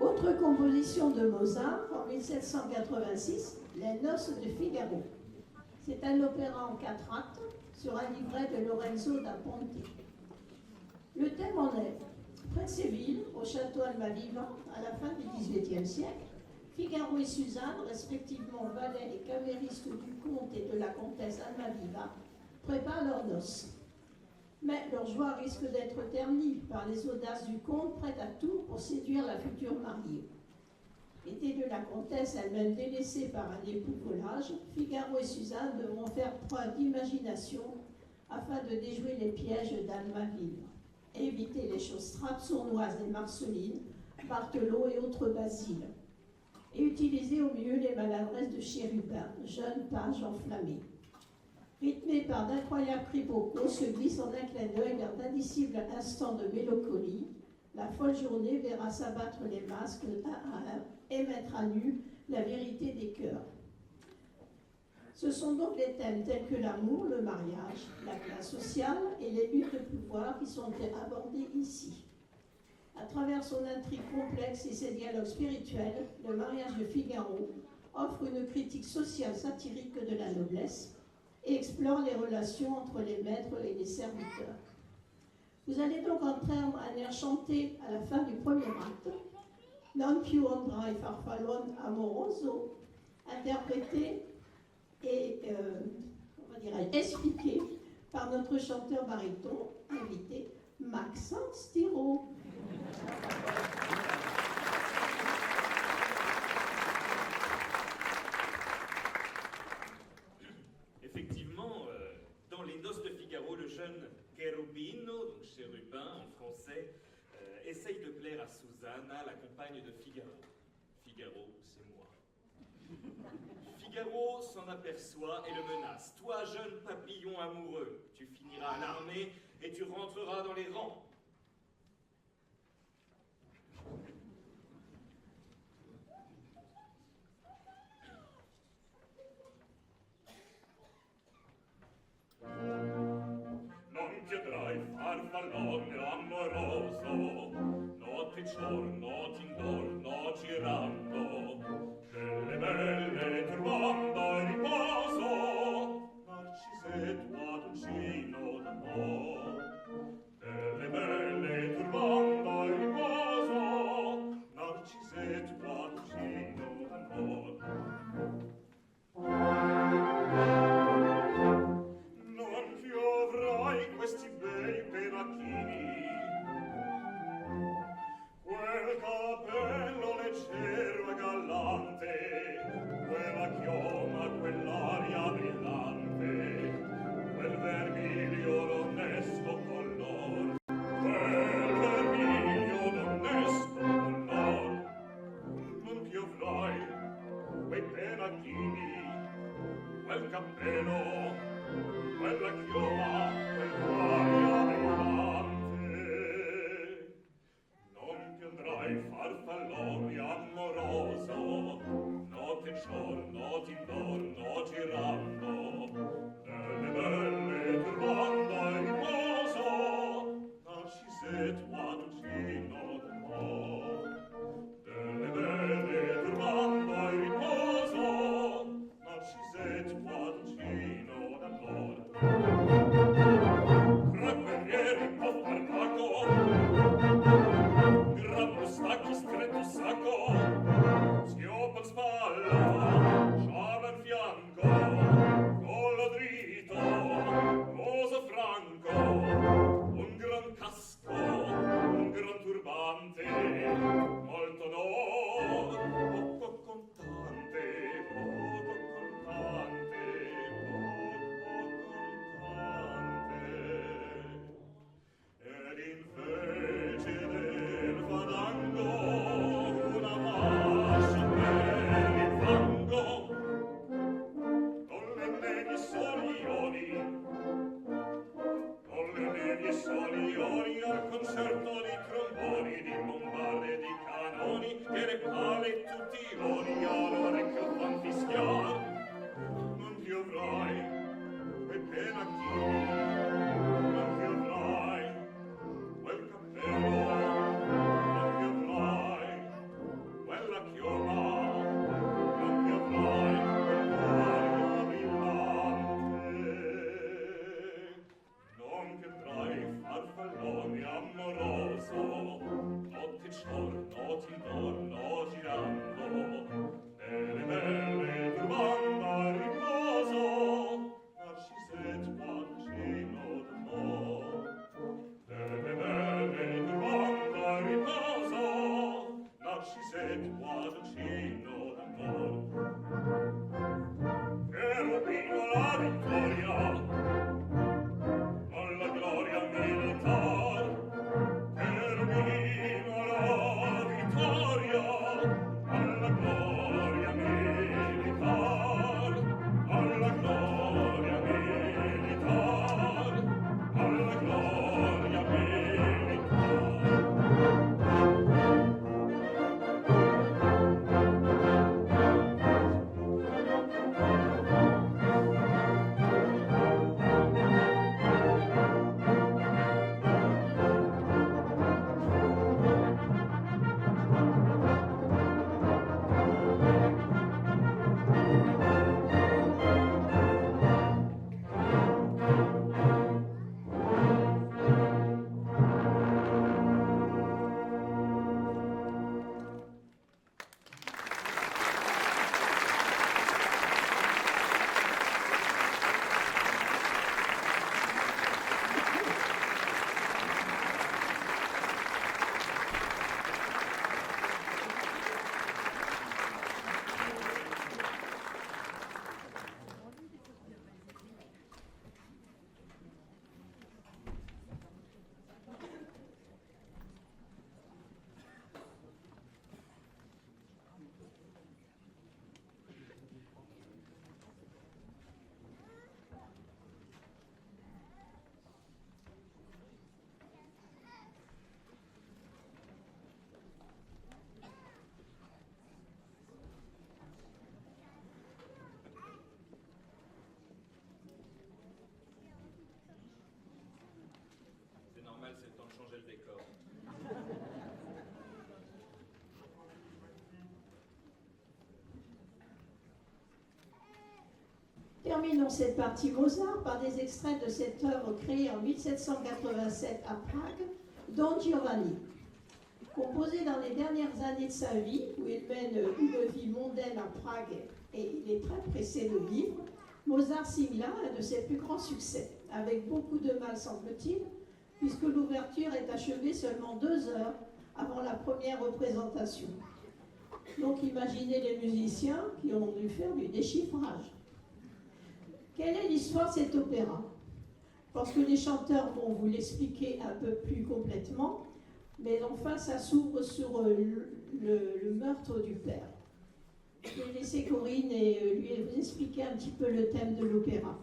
Autre composition de Mozart, en 1786, Les Noces de Figaro. C'est un opéra en 4 actes sur un livret de Lorenzo da Ponte. Le thème en est: près de Séville, au château Almaviva, à la fin du XVIIIe siècle, Figaro et Suzanne, respectivement valets et caméristes du comte et de la comtesse Almaviva, préparent leurs noces. Mais leur joie risque d'être ternie par les audaces du comte, prêt à tout pour séduire la future mariée. Aidés de la comtesse, elle-même délaissée par un époux volage, Figaro et Suzanne devront faire preuve d'imagination afin de déjouer les pièges d'Almaviva, éviter les choses trappes sournoises des Marcelines, Barthelot et autres Basile, et utiliser au mieux les maladresses de Chérubin, jeune page enflammé. Rythmé par d'incroyables quiproquos, se glisse en un clin d'œil vers d'indicibles instants de mélancolie. La folle journée verra s'abattre les masques un à un et mettre à nu la vérité des cœurs. Ce sont donc les thèmes tels que l'amour, le mariage, la classe sociale et les luttes de pouvoir qui sont abordés ici. À travers son intrigue complexe et ses dialogues spirituels, le mariage de Figaro offre une critique sociale satirique de la noblesse et explore les relations entre les maîtres et les serviteurs. Vous allez donc entendre un air chanté à la fin du premier acte, Non più andrai farfallon amoroso, interprété et expliqué par notre chanteur baryton invité Maxence Thiraud. Effectivement, dans Les Noces de Figaro, le jeune Cherubino, donc chérubin en français, essaye de plaire à Susanna, la compagne de Figaro. Figaro, c'est moi. Figaro s'en aperçoit et le menace. Toi, jeune papillon amoureux, tu finiras à l'armée et tu rentreras dans les rangs. farfallone amoroso, notte e giorno t'intorno girando, delle belle turbando il riposo, Narcisetto adoncino d'amor. Delle belle turbando il riposo, Narcisetto adoncino d'amor. Non piovrai questi bei penachini, quel capello leggero e gallante, quella chioma, quell'aria brillante, quel vermiglio d'onesto color, quel vermiglio d'onesto color. Non piovrai quei penachini, quel cappello, quella chioma, quell'aria brillante. Non piandrai farfallone amoroso, notte e giorno t'intorno girando, delle belle turbando il riposo, Narcisetto adoncino d'amor. Delle belle turbando il riposo, Narcisetto adoncino d'amor. Gran guerrieri po' farmaco, gran mustacchi stretto sacco, schioppa in spalla, sciarra in fianco, collo dritto, muso franco, un gran casco, un gran turbante, molto onor, poco contante, poco contante, poco contante. Ed invece del fandango una fascia per il fango, con le medie solioni, con le medie solioni al concerto di tromboni, di bombarde, di canoni, che le pale tutti i loni all'orecchio fan fischiar. Non piovrai quei penachini, non piovrai quel cappello, non piovrai quella chioma, non piovrai quell'aria brillante. Non piandrai farfallone amoroso, notte e giorno t'intorno girando, delle belle turbando il riposo, Narcisetto adoncino terminons cette partie Mozart par des extraits de cette œuvre créée en 1787 à Prague, Don Giovanni. Composé dans les dernières années de sa vie, où il mène une vie mondaine à Prague et il est très pressé de vivre, Mozart signe là un de ses plus grands succès, avec beaucoup de mal semble-t-il, puisque l'ouverture est achevée seulement 2 heures avant la première représentation. Donc imaginez les musiciens qui ont dû faire du déchiffrage. Quelle est l'histoire de cet opéra? Parce que les chanteurs vont vous l'expliquer un peu plus complètement, mais enfin ça s'ouvre sur le meurtre du père. Je vais laisser Corinne et lui vous expliquer un petit peu le thème de l'opéra.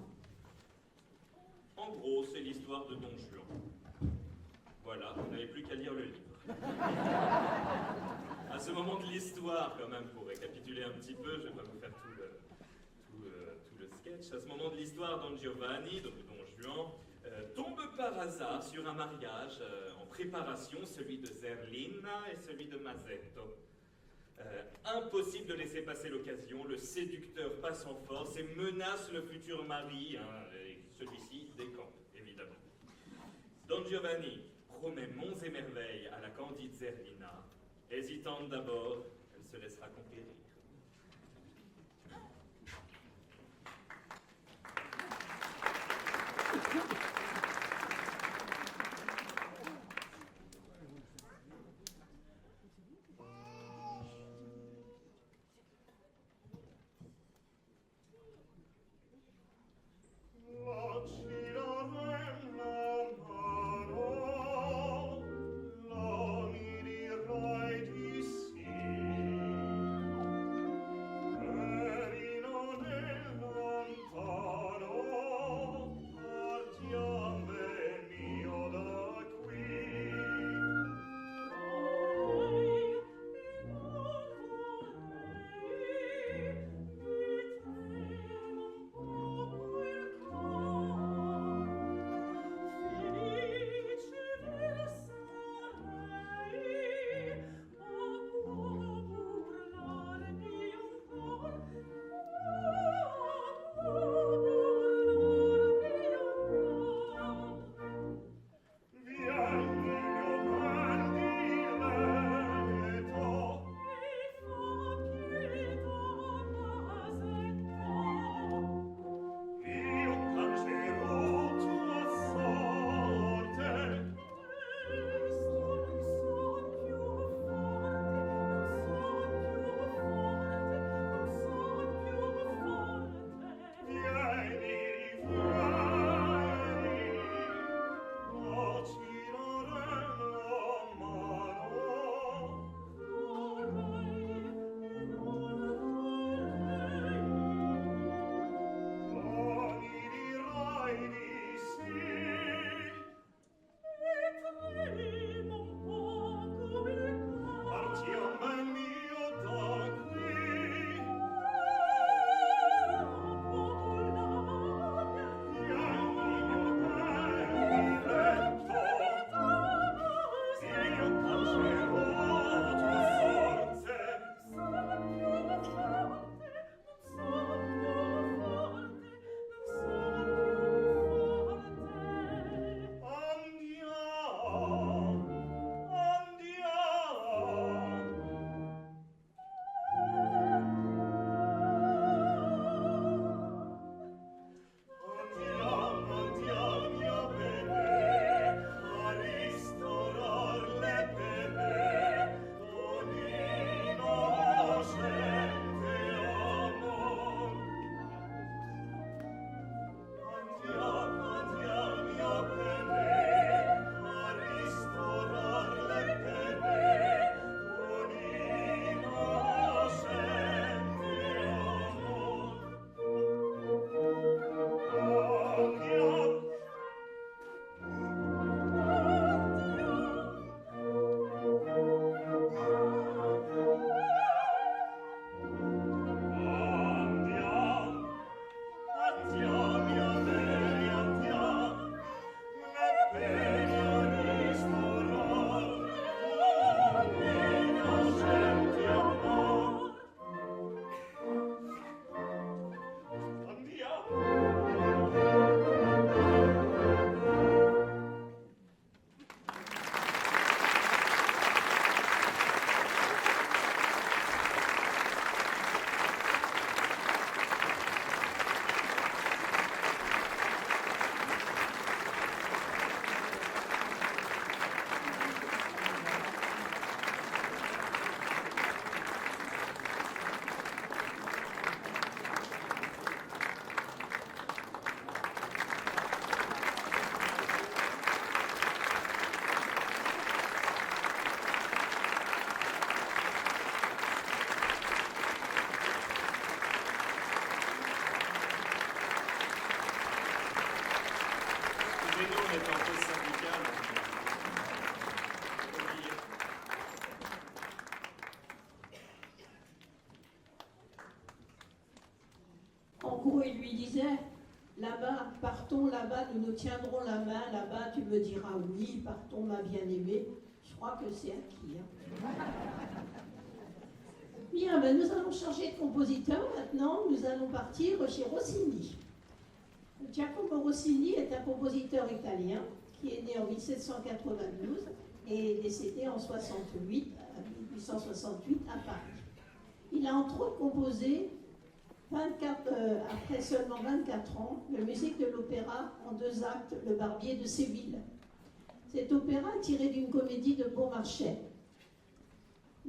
En gros, c'est l'histoire de Don Juan. Voilà, vous n'avez plus qu'à lire le livre. À ce moment de l'histoire, quand même, pour récapituler un petit peu, je ne vais pas vous faire tout le sketch. À ce moment de l'histoire, Don Giovanni, donc Don Juan, tombe par hasard sur un mariage en préparation, celui de Zerlina et celui de Mazetto. Impossible de laisser passer l'occasion, le séducteur passe en force et menace le futur mari, et celui-ci décampe, évidemment. Don Giovanni promet monts et merveilles à la candide Zerlina. Hésitante d'abord, elle se laissera conquérir. il lui disait, là-bas, partons là-bas, nous nous tiendrons la main, là-bas, tu me diras oui, partons ma bien-aimée. Je crois que c'est acquis. Hein. Bien, ben, nous allons changer de compositeur maintenant, nous allons partir chez Rossini. Giacomo Rossini est un compositeur italien qui est né en 1792 et est décédé en 1868 à Paris. Il a entre autres composé, après seulement 24 ans, la musique de l'opéra en 2 actes, Le Barbier de Séville. Cet opéra est tiré d'une comédie de Beaumarchais,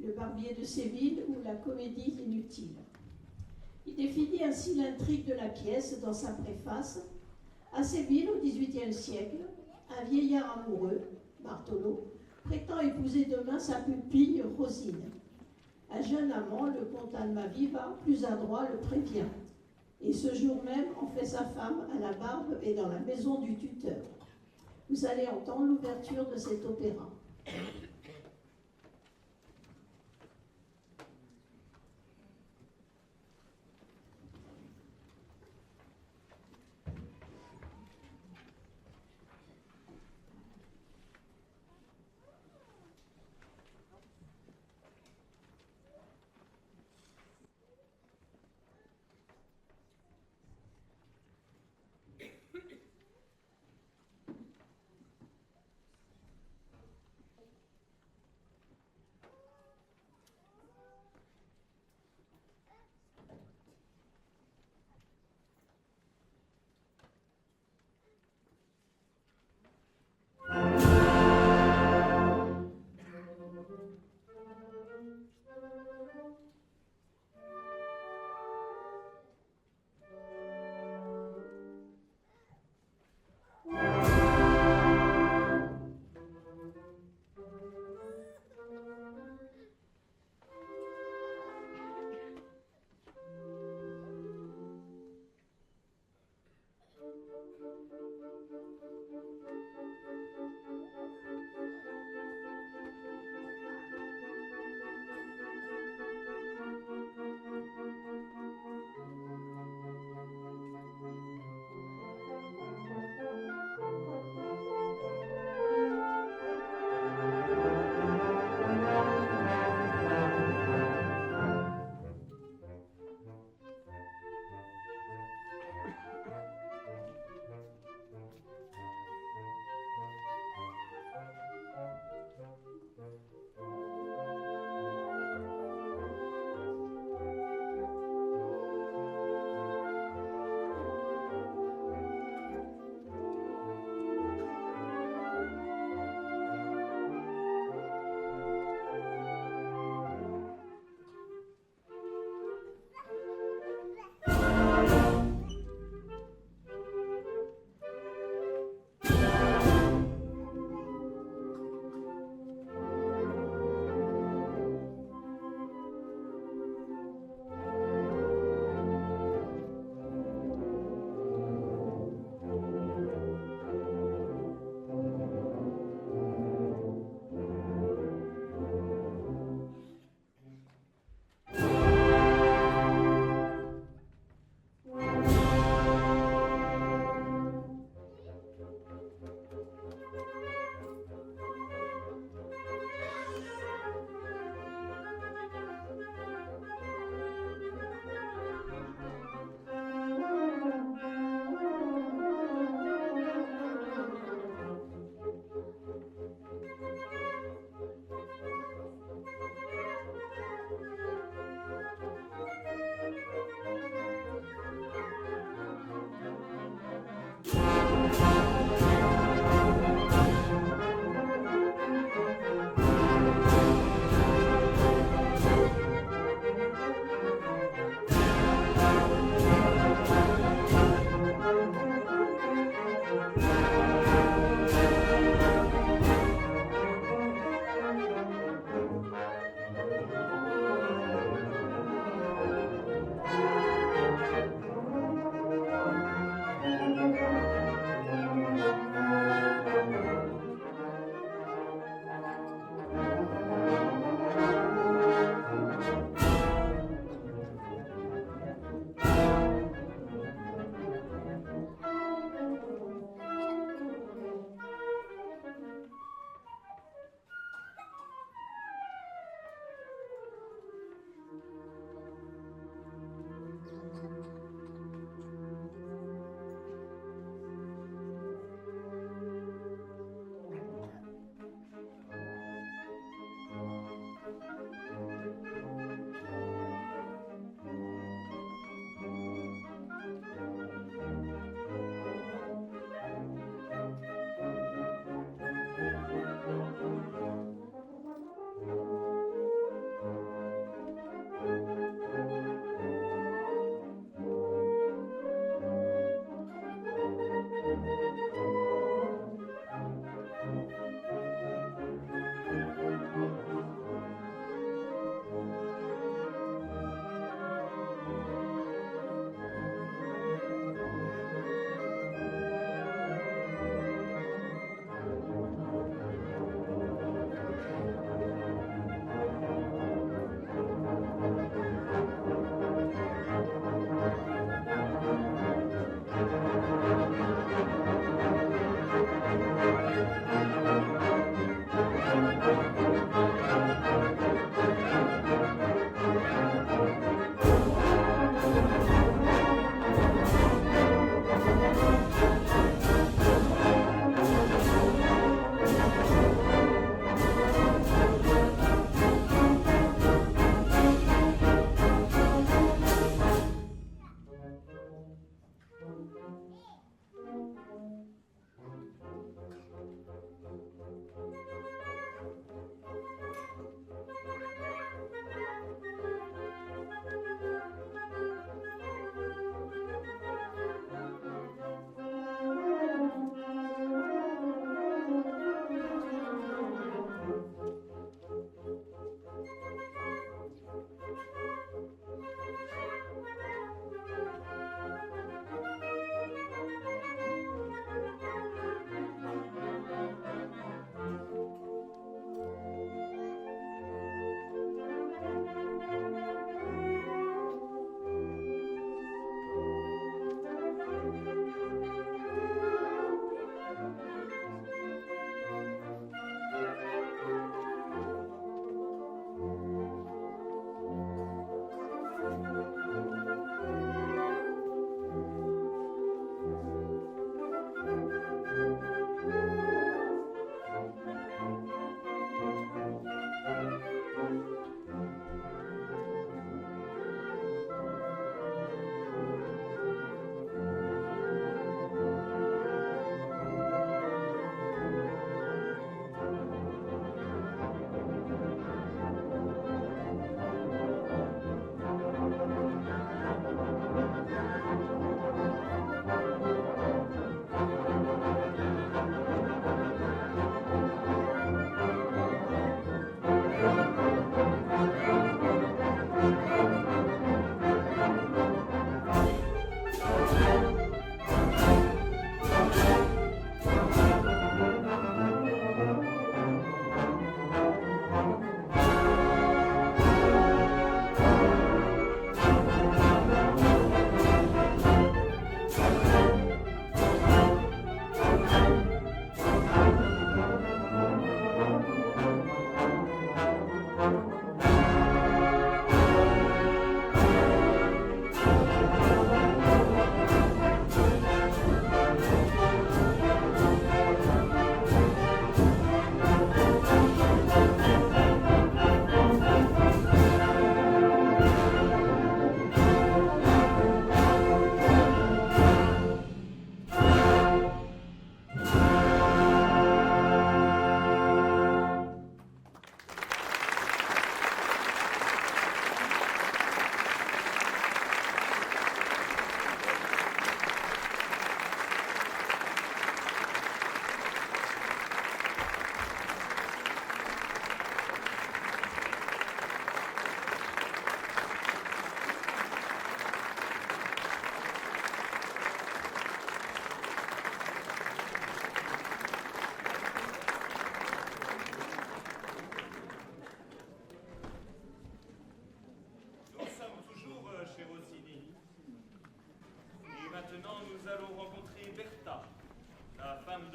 Le Barbier de Séville ou La Comédie inutile. Il définit ainsi l'intrigue de la pièce dans sa préface. À Séville, au XVIIIe siècle, un vieillard amoureux, Bartolo, prétend épouser demain sa pupille Rosine. Un jeune amant, le comte Almaviva, plus adroit, le prévient. Et ce jour même en fait sa femme à la barbe et dans la maison du tuteur. Vous allez entendre l'ouverture de cet opéra.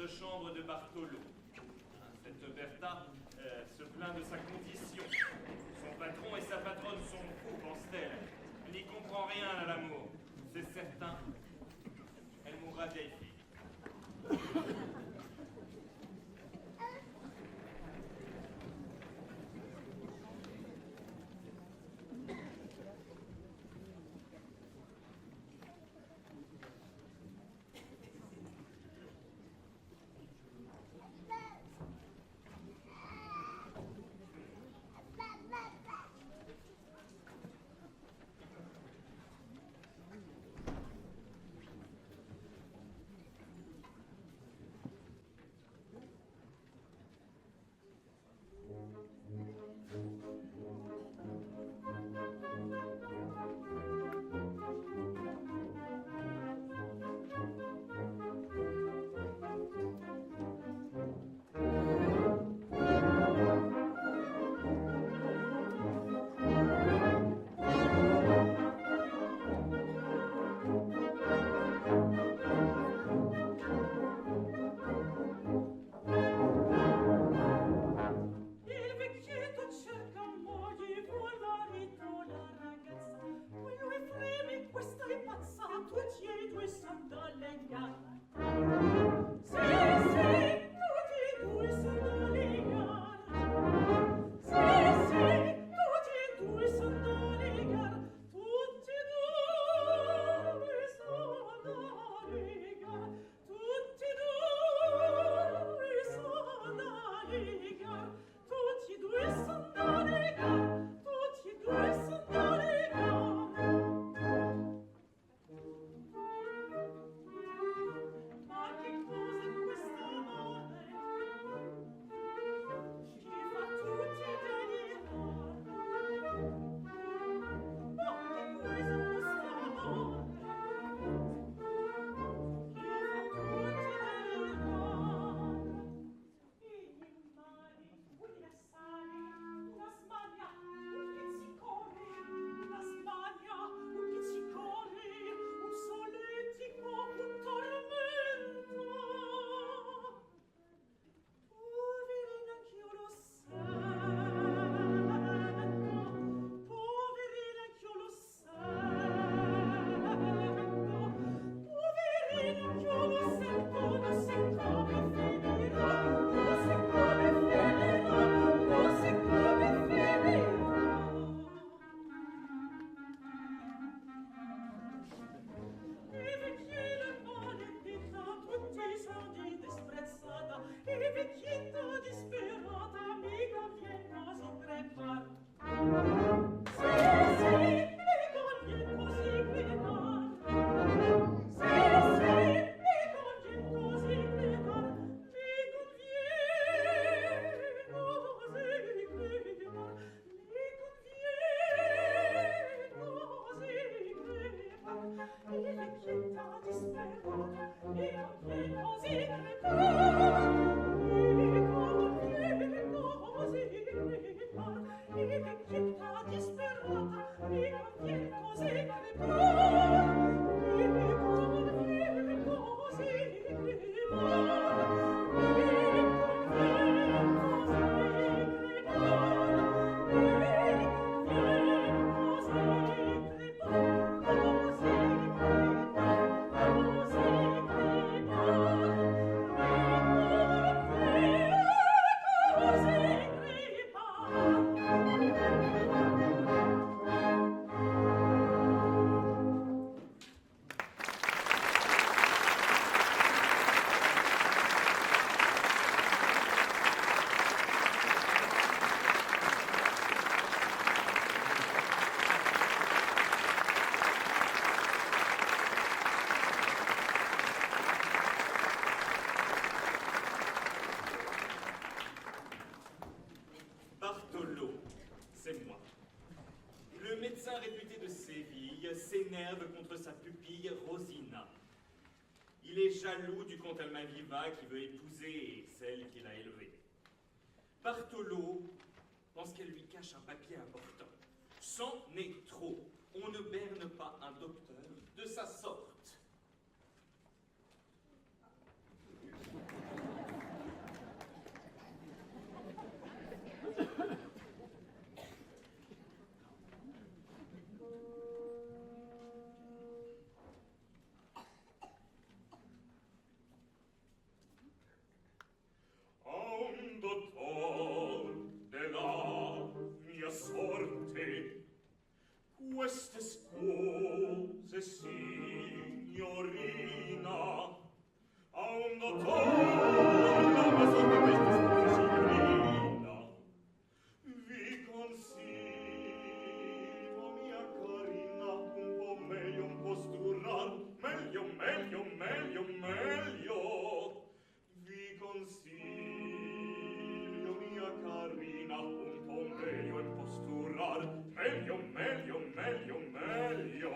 de chambre de Bartolo. Cette Bertha se plaint de sa condition. Son patron et sa patronne sont fous, pense-t-elle. Elle n'y comprend rien à l'amour. C'est certain. Elle mourra vieille fille. fille s'énerve contre sa pupille Rosina. Il est jaloux du comte Almaviva qui veut épouser celle qu'il a élevée. Bartolo pense qu'elle lui cache un papier important. C'en est trop. On ne berne pas un docteur de sa sorte. Queste scuse, signorina, a un dottore, la mia sorte, queste scuse, signorina, vi consiglio, mia carina, un po' meglio, un po' sturrar, meglio, meglio, meglio, meglio, vi consiglio, mia carina, un po' meglio, un po' sturrar, meglio, meglio, meglio, meglio.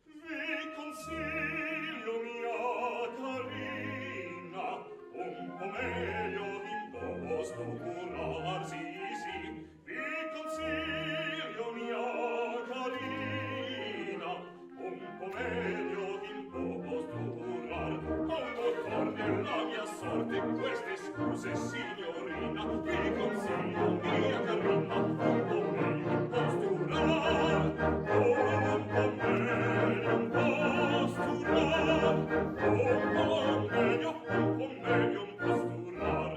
Vi consiglio, mia carina, un po' meglio imposto curar, sì, sì. Vi consiglio, mia carina, un po' meglio imposto curar. Al dottor della mia sorte queste scuse, signorina, vi consiglio, mia carina, un po' meglio imposto curar. Un po' meglio imposto curar. Un po' meglio imposto curar.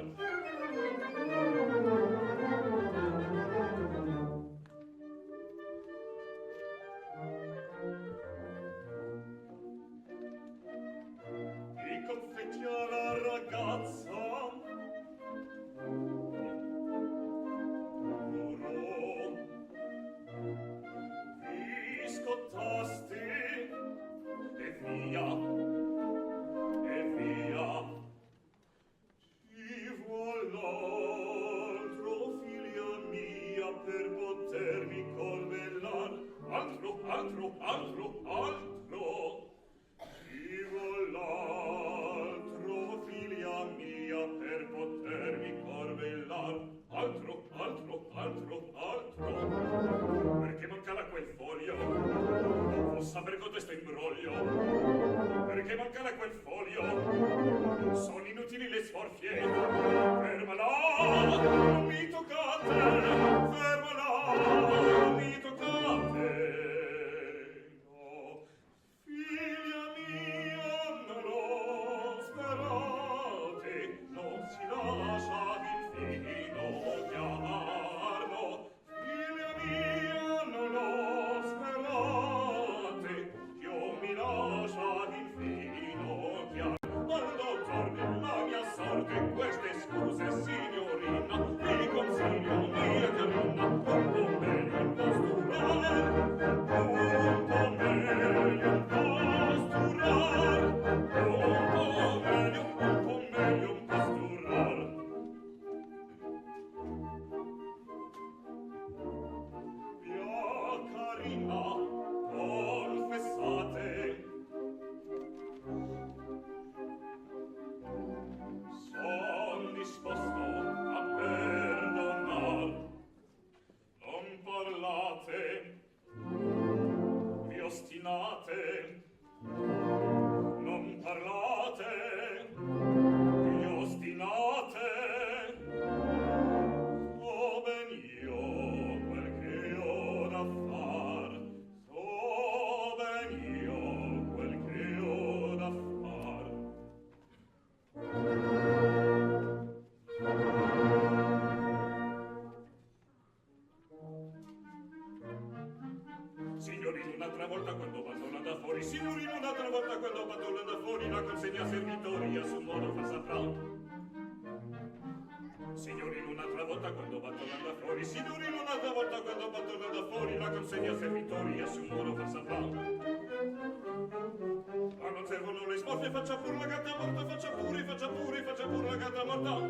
I confetti alla ragazza loro vi scottaste e via ci vuol l'altro figlia mia per potermi corvellar altro ci vuol l'altro figlia mia per potermi corvellar altro perché mancava quel foglio non saper cotesto imbroglio perché mancava quel foglio sono inutili le sforfie fermala non mi toccate fermala non mi toccate no figlia mia non lo sperate non si lascia infino chiamar no figlia mia non lo sperate io mi lascia infino chiamar al dottor della mia sorte queste scuse signorina vi consiglio mia carina un po' meglio imposturar un po' meglio imposturar un po' meglio imposturar mia carina confessate son disposto a perdonar non parlate vi ostinate non parlate vi ostinate so ben io quel che ho da far so ben io quel che ho da far signorino un'altra volta quando vanno da fuori signorino un'altra volta quando vanno da fuori la consegna servitoria su modo fa saprà signorino un'altra volta quando vanno da fuori signorino un'altra volta quando vanno da fuori la consegna servitoria su modo fa saprà ma non servono le sporte faccia pur la gatta morta faccia pure la gatta morta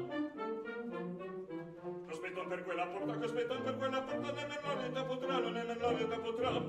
cospetton per quella porta ne me la potrà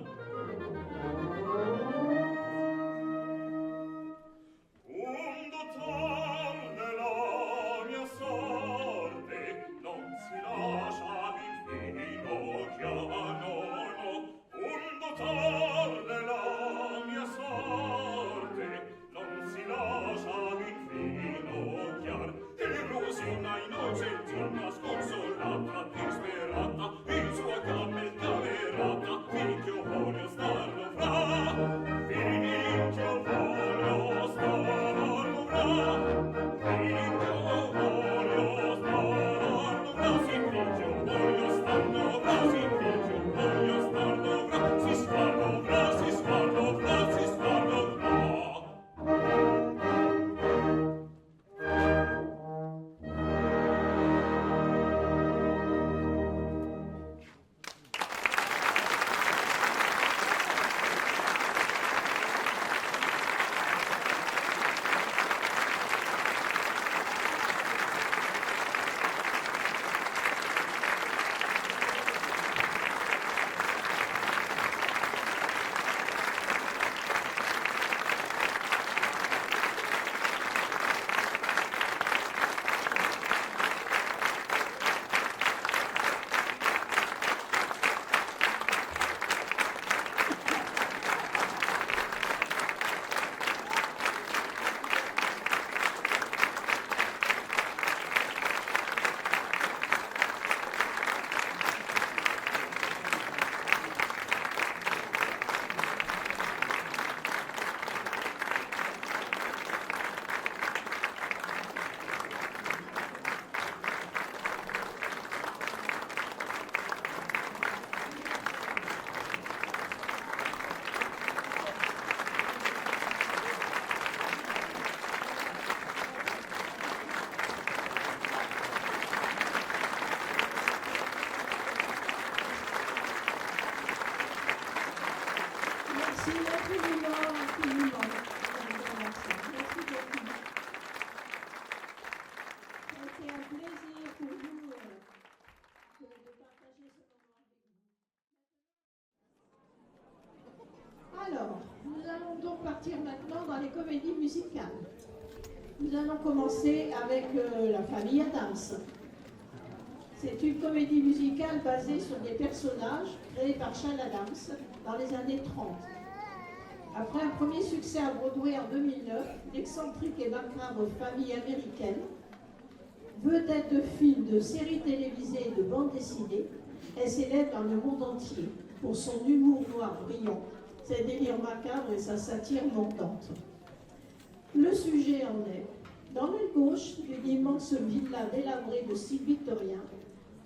Merci infiniment, infiniment. Merci beaucoup. Ça a été un plaisir pour nous de partager ce moment avec vous. Alors, nous allons donc partir maintenant dans les comédies musicales. Nous allons commencer avec La famille Adams. C'est une comédie musicale basée sur des personnages créés par Charles Adams dans les années 30. Après un premier succès à Broadway en 2009, l'excentrique et macabre famille américaine, vedette de films, de séries télévisées et de bandes dessinées, est célèbre dans le monde entier pour son humour noir brillant, ses délires macabres et sa satire mordante. Le sujet en est, dans l'aile gauche d'une immense villa délabrée de style victorien,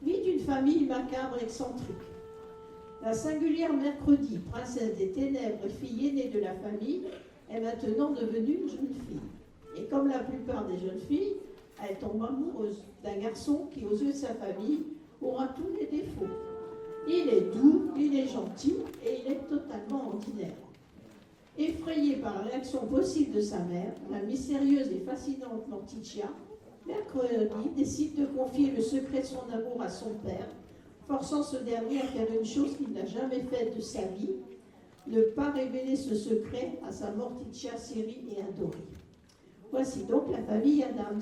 vit une famille macabre excentrique. La singulière Mercredi, princesse des ténèbres, fille aînée de la famille, est maintenant devenue une jeune fille. Et comme la plupart des jeunes filles, elle tombe amoureuse d'un garçon qui, aux yeux de sa famille, aura tous les défauts. Il est doux, il est gentil et il est totalement ordinaire. Effrayée par la réaction possible de sa mère, la mystérieuse et fascinante Morticia, Mercredi décide de confier le secret de son amour à son père, forçant ce dernier à faire une chose qu'il n'a jamais faite de sa vie, ne pas révéler ce secret à sa Morticia chérie et adorée. Voici donc La famille Adams.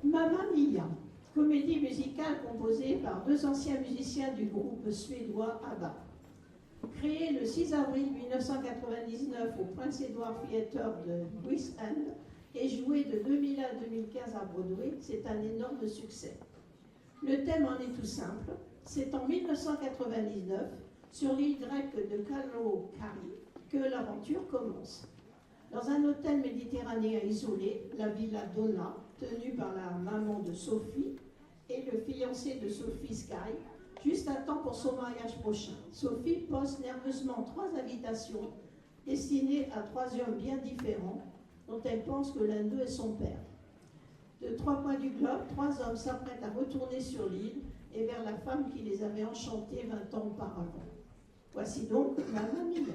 Mamma Mia, comédie musicale composée par deux anciens musiciens du groupe suédois ABBA. Créée le 6 avril 1999 au Prince Edward Theatre de West End et jouée de 2001 à 2015 à Broadway, c'est un énorme succès. Le thème en est tout simple, c'est en 1999, sur l'île grecque de Kalokarie, que l'aventure commence. Dans un hôtel méditerranéen isolé, la Villa Donna, tenue par la maman de Sophie et le fiancé de Sophie Sky, juste à temps pour son mariage prochain. Sophie poste nerveusement 3 invitations destinées à 3 hommes bien différents, dont elle pense que l'un d'eux est son père. De 3 coins du globe, 3 hommes s'apprêtent à retourner sur l'île et vers la femme qui les avait enchantés 20 ans auparavant. Voici donc Mamma Mia.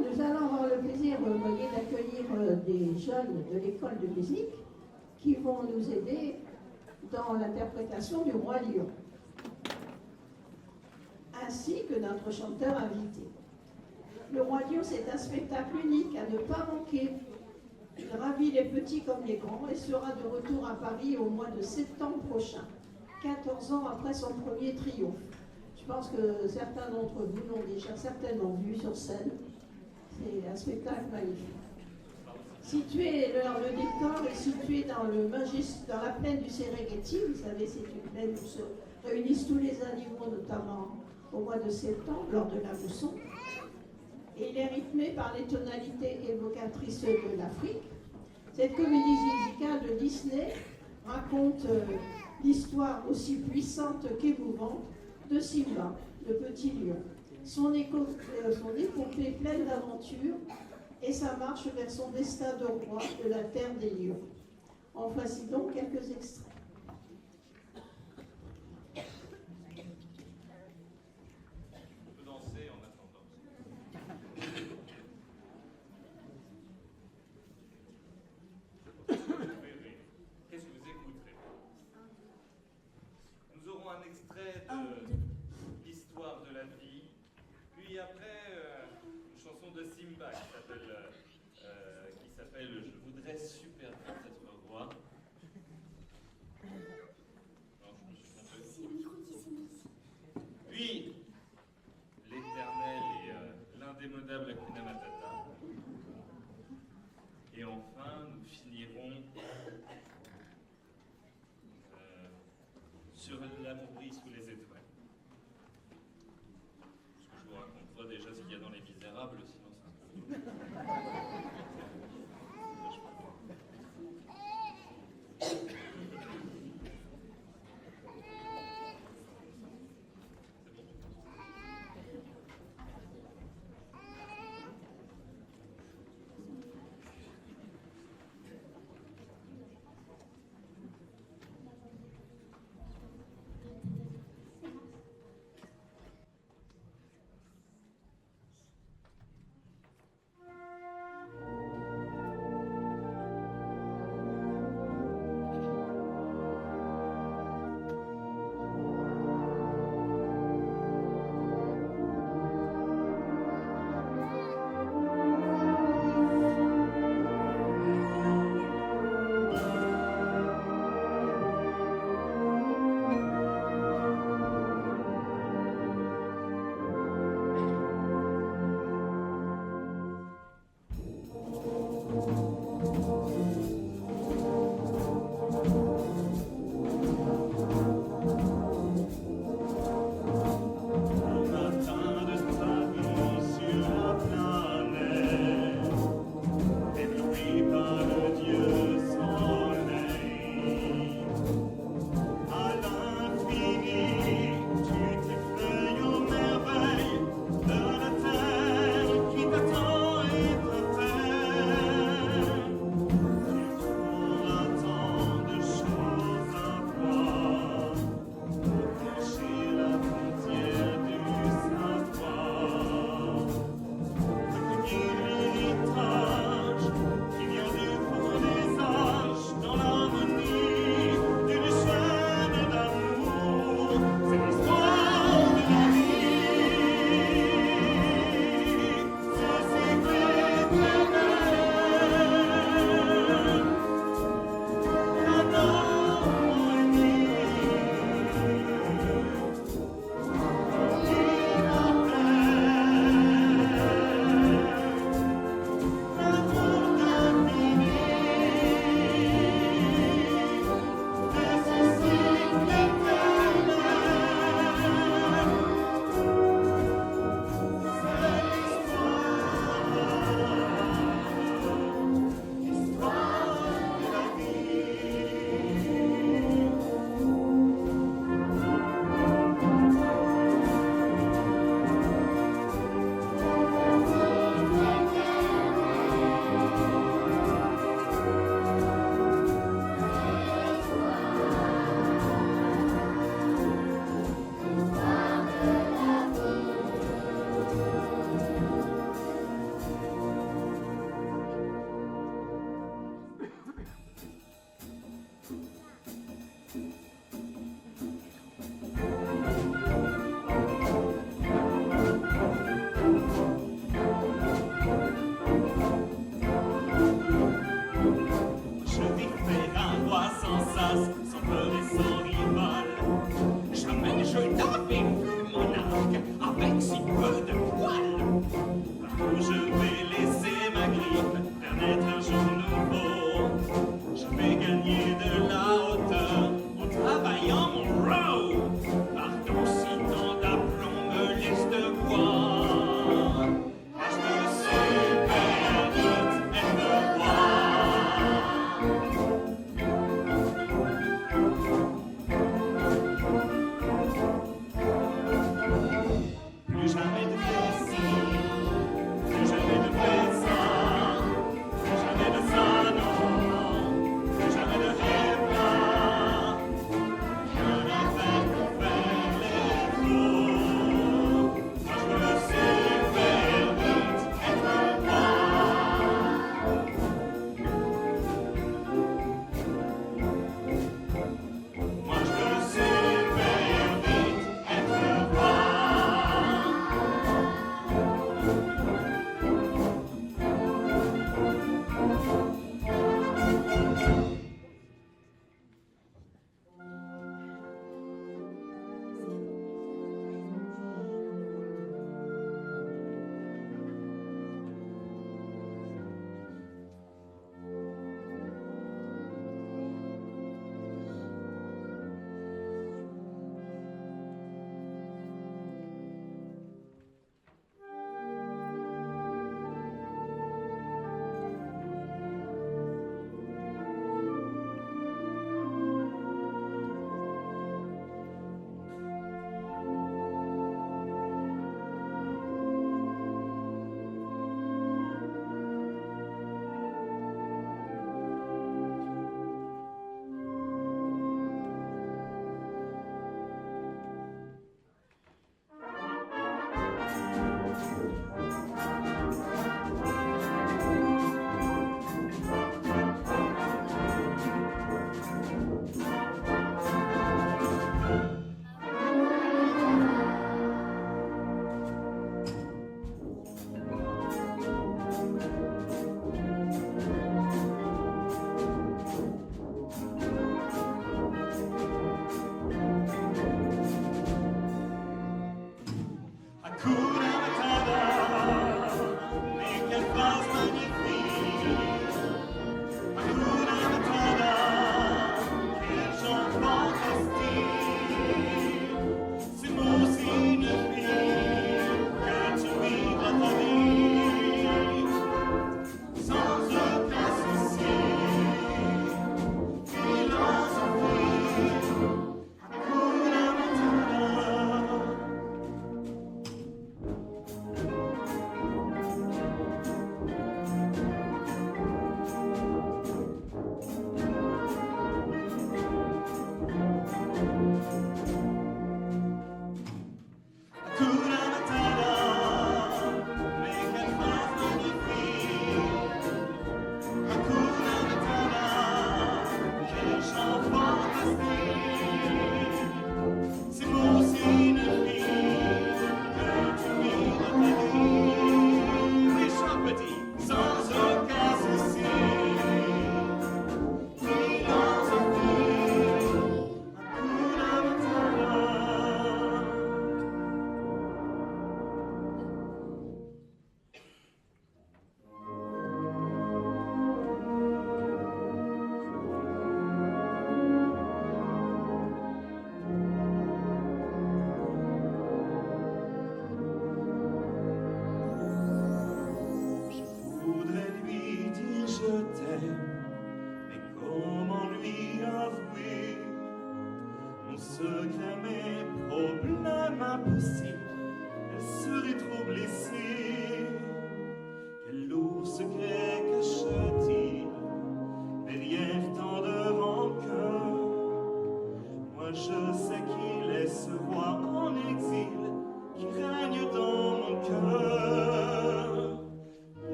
Nous allons avoir le plaisir, vous voyez, d'accueillir des jeunes de l'école de musique qui vont nous aider dans l'interprétation du Roi Lion, ainsi que notre chanteur invité. Le Roi Lion, c'est un spectacle unique à ne pas manquer. Il ravit les petits comme les grands et sera de retour à Paris au mois de septembre prochain, 14 ans après son premier triomphe. Je pense que certains d'entre vous l'ont déjà certainement vu sur scène. C'est un spectacle magnifique. Le décor est situé dans la plaine du Serengeti. Vous savez, c'est une plaine où se réunissent tous les animaux, notamment au mois de septembre, lors de la mousson. Et il est rythmé par les tonalités évocatrices de l'Afrique. Cette comédie musicale de Disney raconte l'histoire aussi puissante qu'émouvante de Simba, le petit lion. Son épopée pleine d'aventures et sa marche vers son destin de roi de la terre des lions. En voici donc quelques extraits. On peut danser en attendant. Qu'est-ce que vous verrez? Qu'est-ce que vous écouterez? Nous aurons un extrait de l'histoire de la vie, puis après une chanson de Simba qui s'appelle Je voudrais super vite être roi.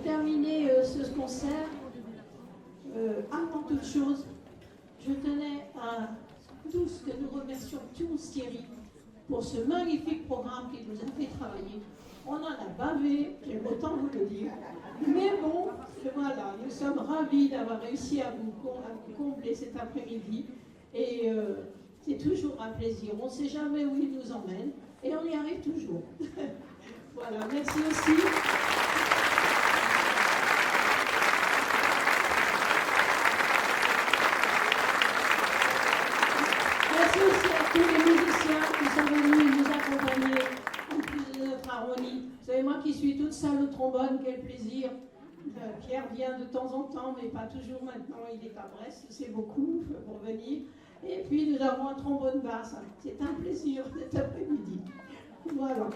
terminer ce concert, avant toute chose, je tenais à tous que nous remercions tous Thierry pour ce magnifique programme qu'il nous a fait travailler. On en a bavé, j'aime autant vous le dire. Mais bon, voilà, nous sommes ravis d'avoir réussi à vous combler cet après-midi. Et c'est toujours un plaisir. On ne sait jamais où il nous emmène. Et on y arrive toujours. Voilà, merci aussi. Merci aussi à tous les musiciens qui sont venus nous accompagner, en plus de notre harmonie. Vous savez, moi qui suis toute seule au trombone, quel plaisir. Pierre vient de temps en temps, mais pas toujours maintenant. Il est à Brest, c'est beaucoup pour venir. Et puis nous avons un trombone basse. C'est un plaisir cet après-midi. Voilà.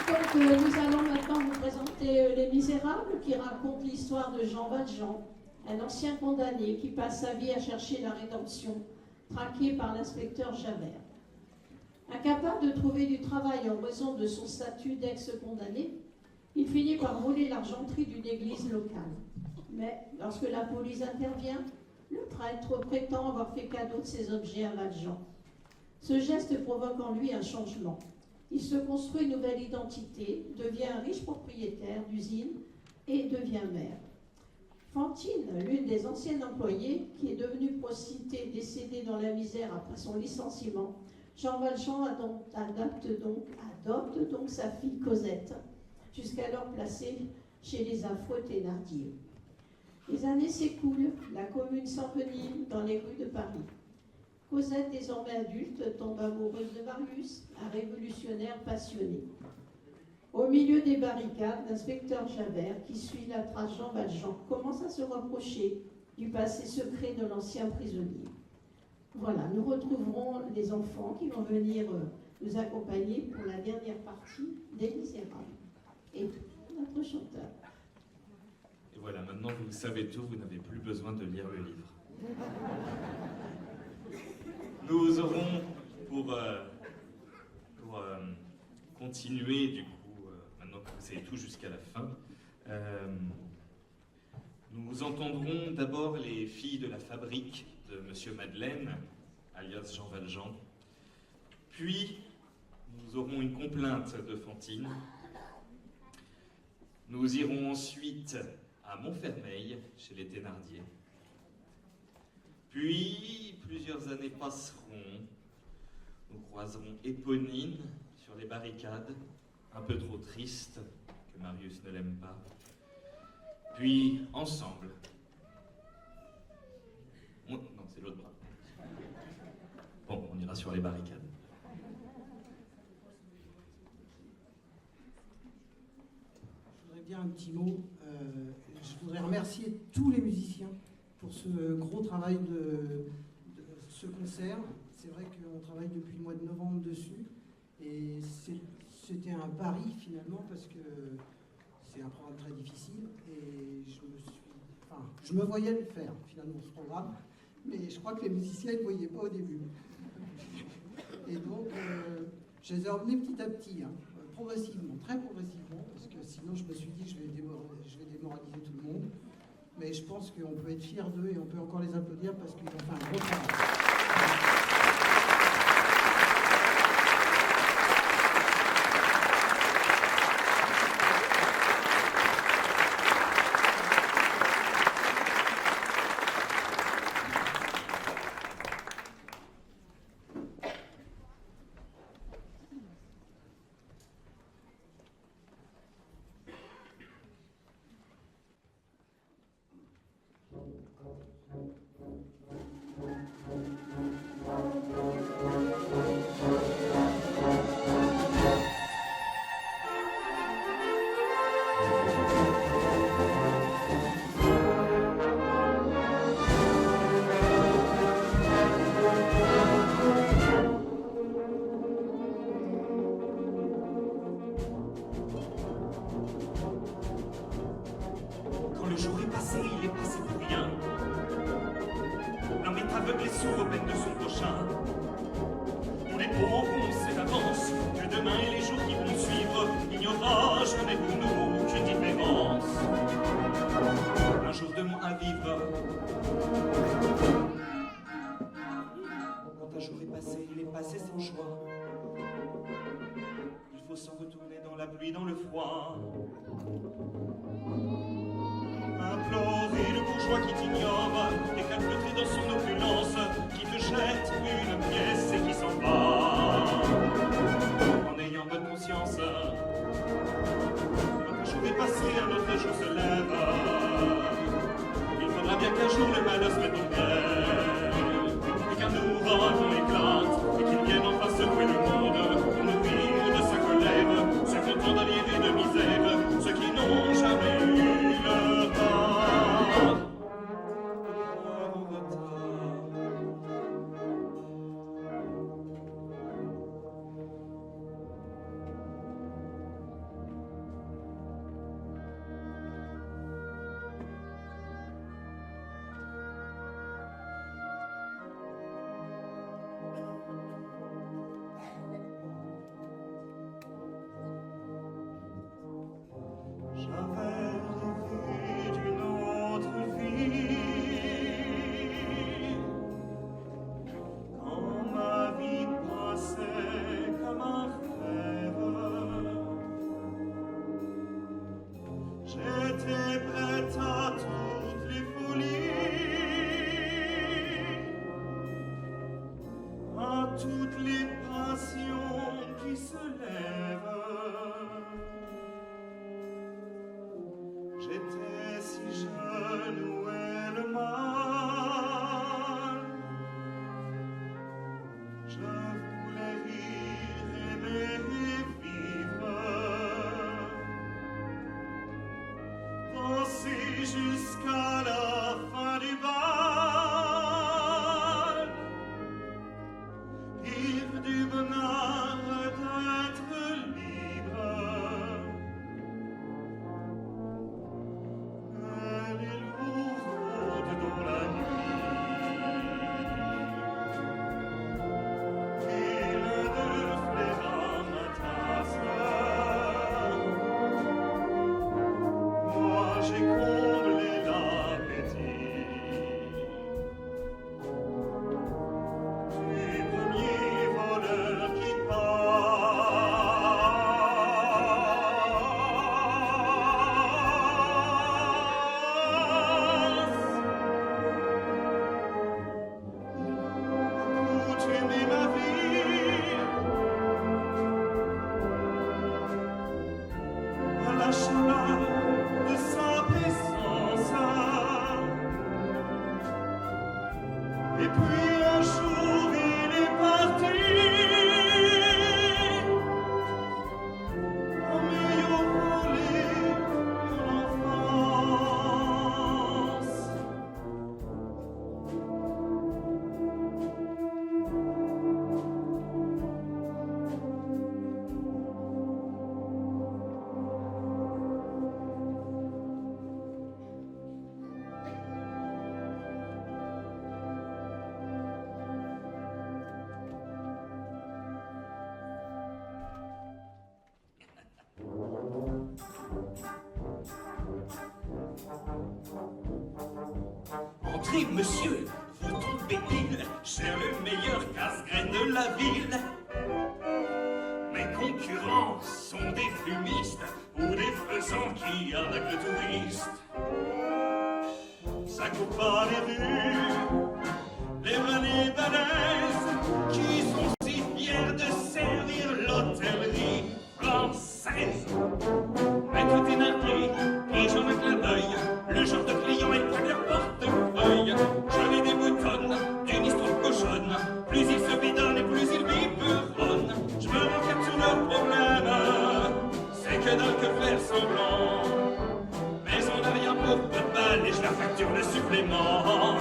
Donc nous allons maintenant vous présenter Les Misérables, qui raconte l'histoire de Jean Valjean, un ancien condamné qui passe sa vie à chercher la rédemption, traqué par l'inspecteur Javert. Incapable de trouver du travail en raison de son statut d'ex-condamné, il finit par voler l'argenterie d'une église locale. Mais lorsque la police intervient, le prêtre prétend avoir fait cadeau de ses objets à Valjean. Ce geste provoque en lui un changement. Il se construit une nouvelle identité, devient un riche propriétaire d'usine et devient maire. Fantine, l'une des anciennes employées, qui est devenue prostituée décédée dans la misère après son licenciement, Jean Valjean adopte donc sa fille Cosette, jusqu'alors placée chez les affreux Thénardier. Les années s'écoulent, la commune s'envenime dans les rues de Paris. Cosette, désormais adulte, tombe amoureuse de Marius, un révolutionnaire passionné. Au milieu des barricades, l'inspecteur Javert, qui suit la trace Jean Valjean, commence à se rapprocher du passé secret de l'ancien prisonnier. Voilà, nous retrouverons les enfants qui vont venir nous accompagner pour la dernière partie des Misérables. Et notre chanteur. Et voilà, maintenant vous savez tout, vous n'avez plus besoin de lire le livre. Nous aurons, pour continuer, du coup, maintenant que vous savez tout jusqu'à la fin, nous entendrons d'abord les filles de la fabrique de Monsieur Madeleine, alias Jean Valjean. Puis, nous aurons une complainte de Fantine. Nous irons ensuite à Montfermeil, chez les Thénardier. Puis, plusieurs années passeront. Nous croiserons Éponine sur les barricades, un peu trop triste, que Marius ne l'aime pas. Puis, ensemble. Non, c'est l'autre bras. Bon, on ira sur les barricades. Je voudrais dire un petit mot. Je voudrais remercier tous les musiciens pour ce gros travail de ce concert. C'est vrai qu'on travaille depuis le mois de novembre dessus. Et c'était un pari finalement parce que c'est un programme très difficile. Et je me voyais le faire finalement ce programme. Mais je crois que les musiciens ne le voyaient pas au début. Et donc, je les ai emmenés petit à petit, progressivement, très progressivement, parce que sinon je me suis dit je vais démoraliser tout le monde. Mais je pense qu'on peut être fiers d'eux et on peut encore les applaudir parce qu'ils ont fait un gros travail. Quand le jour est passé, il est passé pour rien. L'homme est aveugle et sourd aux peines de son prochain. Tous les pauvres, on sait d'avance. la pluie dans le froid. Implorer le bourgeois qui t'ignore et calfeutrer dans son opulence, qui te jette une pièce et qui s'en va en ayant bonne conscience. Un jour est passé, un autre jour se lève. Il faudra bien qu'un jour le malheur se mette en guerre et qu'un ouragan éclate et qu'il vienne enfin secouer le monde, nourrir de sa colère ceux qui ont tant d'alliés et de misère, ceux qui n'ont jamais eu le temps. J'avais rêvé d'une autre vie, quand ma vie passait comme un rêve. J'étais prête à toutes les folies, à toutes les passions qui se lèvent. J'étais si jeune, où est le mal? Je voulais rire, aimer et vivre, danser jusqu'à la fin du bal, vivre du bonheur d'être libre. Les loups rôdent dans la nuit, île de fléaux ma tasse. Moi j'ai comblé l'appétit du premier voleur qui coutumer ma vie à la chaleur de sa présence. Et puis un jour il est parti en m'ayant volé mon enfance. Entrez, monsieur, vous trompez pile, cher le meilleur casse-graine de la ville. Mes concurrents sont des fumistes ou des faisans qui arnaquent le touriste. Ça coupe pas les rues, les valets balèzes Qui sont si fiers de servir l'hôtellerie française. Maître Thénardier et Jean un clin d'œil, le genre de client est pas leur portefeuille. J'avais des boutonnes d'une histoire cochonne, plus ils se bidonnent et plus ils biberonnent. Je me rends compte sur leur problème, c'est que dalle que faire semblant. Mais on n'a rien pour peu de balles et je leur facture le supplément.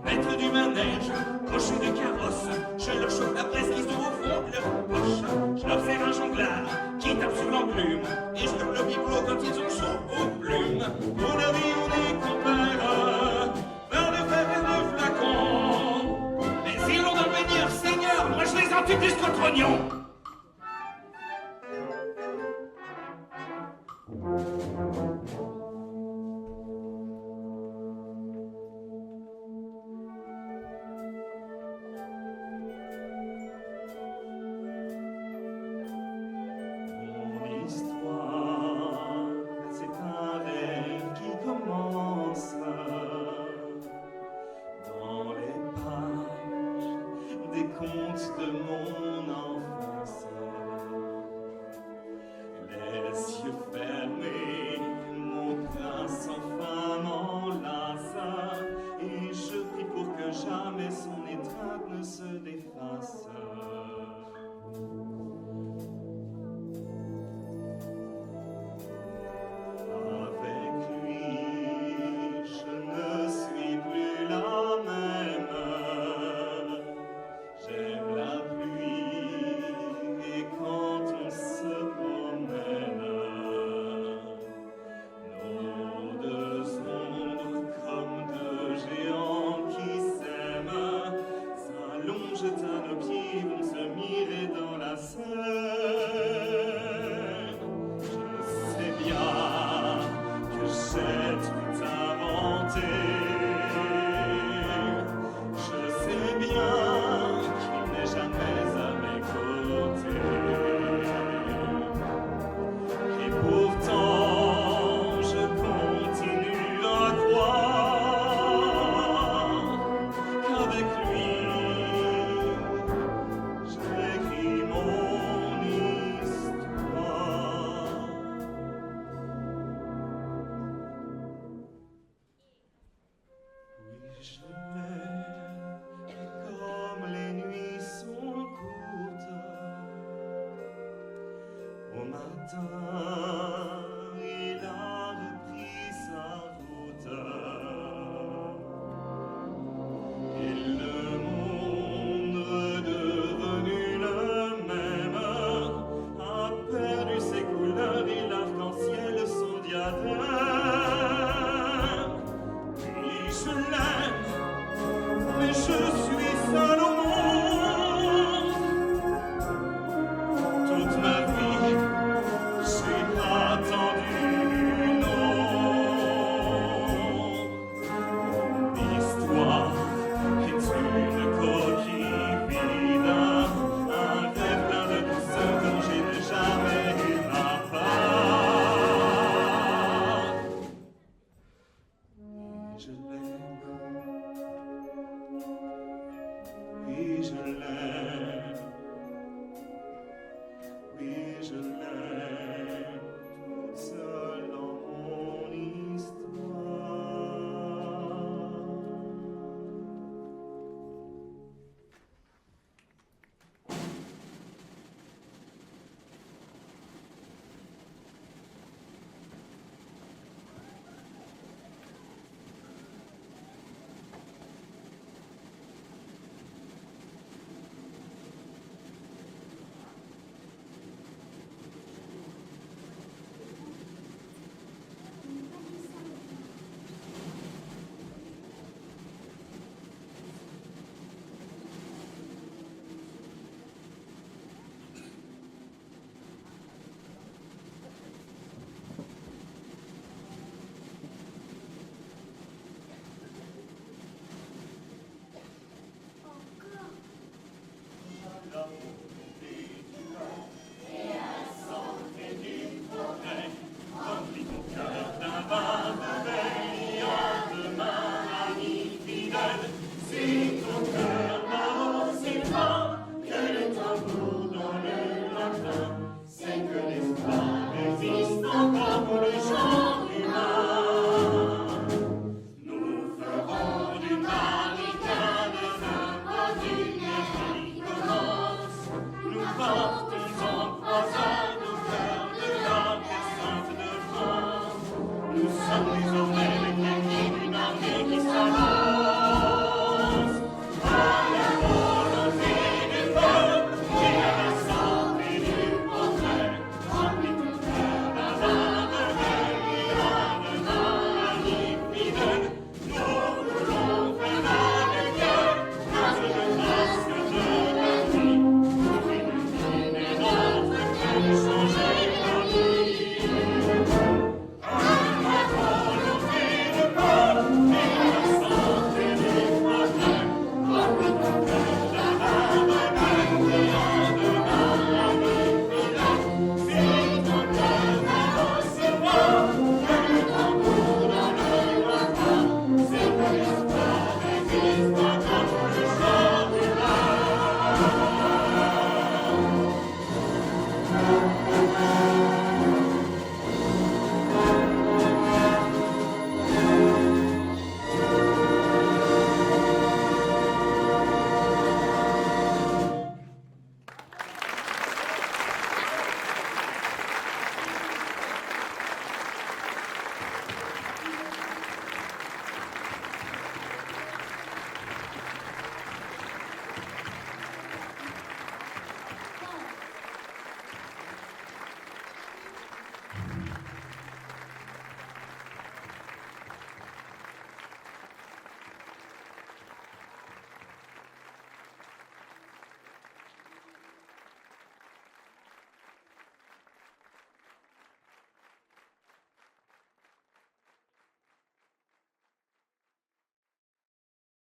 Maître du manège, cocher de carrosse, je leur chauffe la presse qu'ils ont au fond de leur poche. Je leur sers un jonglard qui tape sur l'enclume et je leur le bibelot quand ils ont chaud aux plumes. Mon ami, on est compères, vers de fer et de flacons. Mais si l'on doit venir, Seigneur, moi je les entube jusqu'au trognon. matin